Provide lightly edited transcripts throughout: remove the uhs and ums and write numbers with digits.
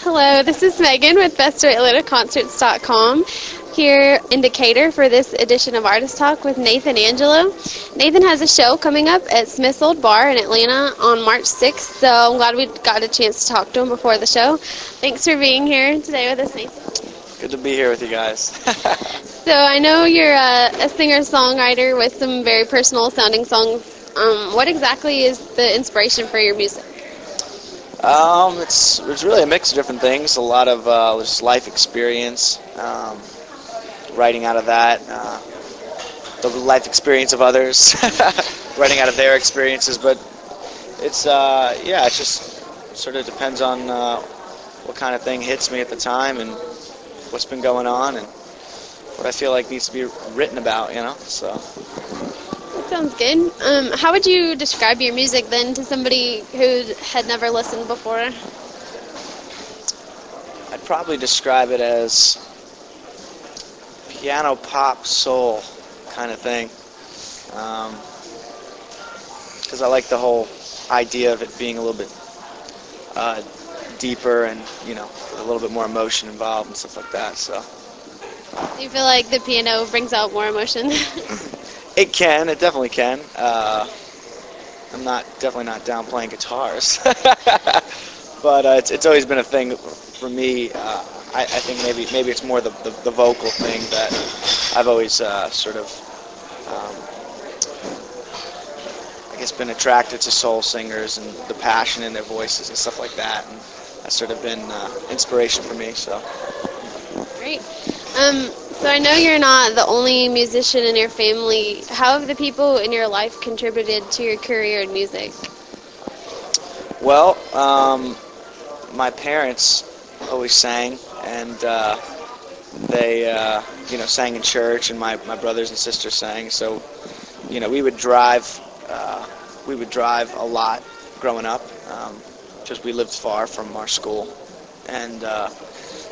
Hello, this is Megan with BestAtlantaConcerts.com here in Decatur for this edition of Artist Talk with Nathan Angelo. Nathan has a show coming up at Smith's Old Bar in Atlanta on March 6th, so I'm glad we got a chance to talk to him before the show. Thanks for being here today with us, Nathan. Good to be here with you guys. So I know you're a singer-songwriter with some very personal sounding songs. What exactly is the inspiration for your music? It's really a mix of different things. A lot of just life experience, writing out of that, the life experience of others, writing out of their experiences. But it's it just sort of depends on what kind of thing hits me at the time and what's been going on and what I feel like needs to be written about, you know. So. Sounds good. How would you describe your music then to somebody who had never listened before? I'd probably describe it as piano pop soul kind of thing, because I like the whole idea of it being a little bit deeper and, you know, a little bit more emotion involved and stuff like that. So. Do you feel like the piano brings out more emotion? It can. It definitely can. I'm definitely not down playing guitars, but it's always been a thing for me. I think maybe it's more the vocal thing that I've always sort of I guess been attracted to soul singers and the passion in their voices and stuff like that, and that's sort of been inspiration for me. So. Great. So I know you're not the only musician in your family. How have the people in your life contributed to your career in music? Well, my parents always sang, and they, sang in church, and my brothers and sisters sang. So, we would drive a lot growing up, just we lived far from our school, and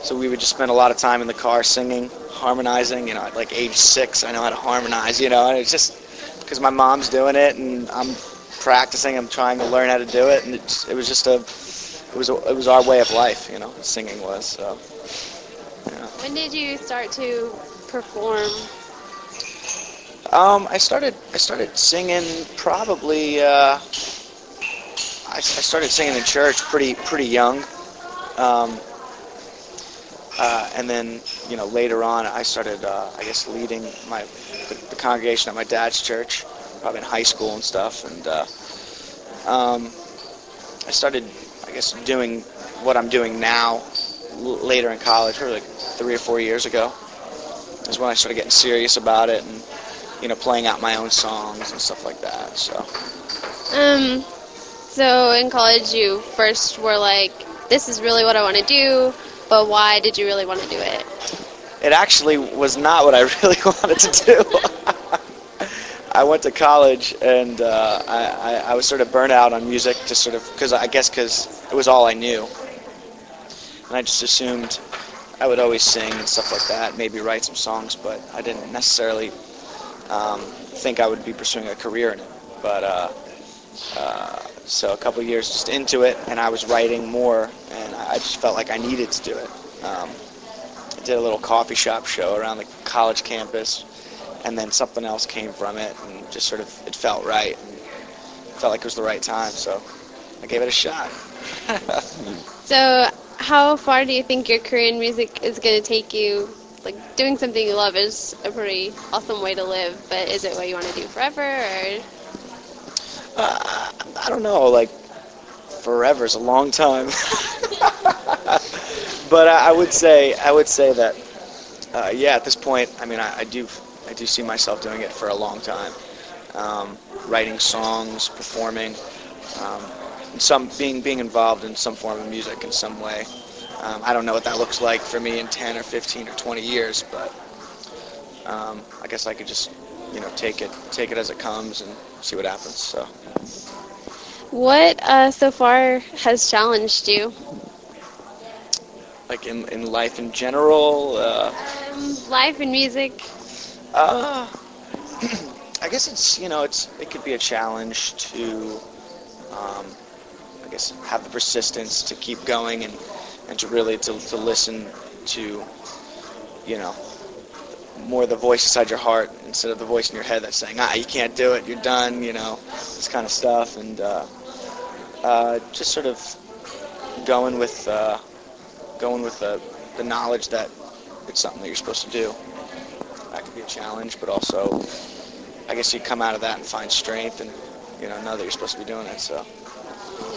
so we would just spend a lot of time in the car singing, harmonizing. At like age 6, I know how to harmonize. And it's just because my mom's doing it, and I'm practicing. I'm trying to learn how to do it, and it was our way of life. Singing was. So. Yeah. When did you start to perform? I started singing probably. I started singing in church pretty young. And then, later on, I started, leading the congregation at my dad's church, probably in high school and stuff. And I started, doing what I'm doing now later in college, probably like 3 or 4 years ago. Is when I started getting serious about it and, playing out my own songs and stuff like that. So in college, you first were like, this is really what I want to do. But why did you really want to do it? It actually was not what I really wanted to do. I went to college, and I was sort of burnt out on music, just sort of because it was all I knew, and I just assumed I would always sing and stuff like that, maybe write some songs, but I didn't necessarily think I would be pursuing a career in it. But so a couple of years just into it, and I was writing more, and I just felt like I needed to do it. I did a little coffee shop show around the college campus, and then something else came from it, and just sort of it felt right, and felt like it was the right time, so I gave it a shot. So how far do you think your career in music is going to take you? Like, doing something you love is a pretty awesome way to live, but is it what you want to do forever, or...? I don't know, like, forever is a long time. But I would say that, at this point, I do see myself doing it for a long time. Writing songs, performing, being involved in some form of music in some way. I don't know what that looks like for me in 10 or 15 or 20 years, but I guess I could just take it as it comes and see what happens. So. What so far has challenged you? Like in life in general? Life and music. I guess it could be a challenge to I guess have the persistence to keep going and and to really to listen to, you know, more the voice inside your heart instead of the voice in your head that's saying, you can't do it, you're done, you know, this kind of stuff. And just sort of going with the knowledge that it's something that you're supposed to do. That could be a challenge, but also I guess you come out of that and find strength and, you know that you're supposed to be doing it. So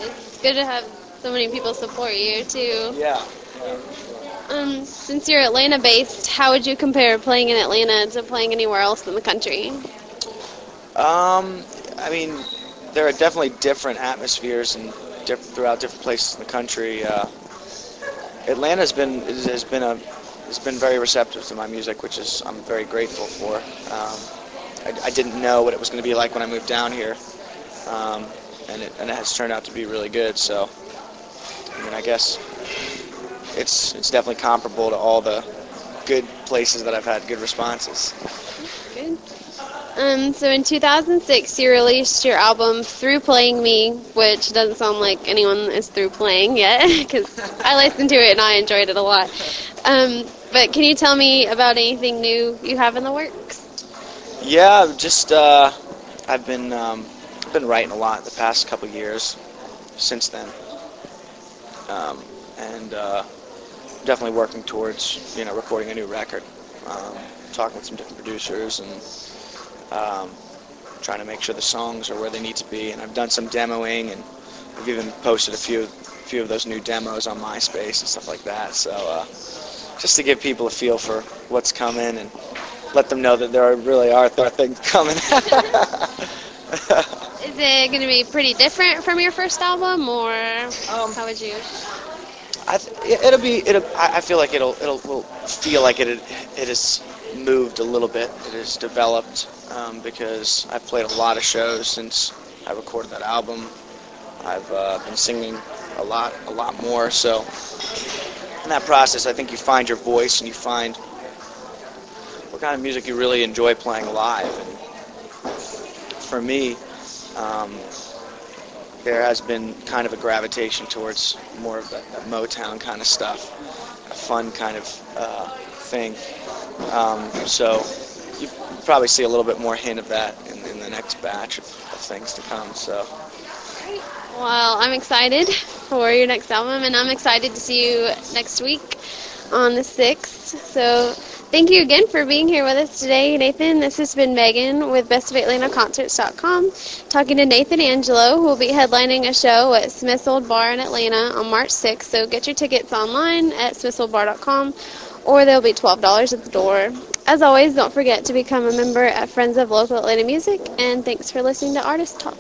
it's good to have so many people support you too. Yeah. Since you're Atlanta-based, how would you compare playing in Atlanta to playing anywhere else in the country? I mean, there are definitely different atmospheres and throughout different places in the country. Atlanta has been very receptive to my music, which I'm very grateful for. I didn't know what it was going to be like when I moved down here, and it has turned out to be really good. So, I mean, I guess it's definitely comparable to all the good places that I've had good responses. Good. So in 2006, you released your album Through Playing Me, which doesn't sound like anyone is through playing yet, because I listened to it and I enjoyed it a lot. But can you tell me about anything new you have in the works? Yeah, just I've been writing a lot the past couple years since then, and definitely working towards recording a new record, talking with some different producers and trying to make sure the songs are where they need to be. And I've done some demoing, and I've even posted a few of those new demos on MySpace and stuff like that. So just to give people a feel for what's coming and let them know that there really are things coming. Is it going to be pretty different from your first album, or how would you? I feel like it'll feel like it has moved a little bit. It has developed because I've played a lot of shows since I recorded that album. I've been singing a lot more. So in that process, I think you find your voice and you find what kind of music you really enjoy playing live. And for me, there has been kind of a gravitation towards more of that Motown kind of stuff, a fun kind of thing. So you probably see a little bit more hint of that in the next batch of things to come. So. Well, I'm excited for your next album, and I'm excited to see you next week on the 6th. So thank you again for being here with us today, Nathan. This has been Megan with BestOfAtlantaConcerts.com talking to Nathan Angelo, who will be headlining a show at Smith's Old Bar in Atlanta on March 6th. So get your tickets online at smithsoldbar.com, or they'll be $12 at the door. As always, don't forget to become a member at Friends of Local Atlanta Music, and thanks for listening to Artist Talk.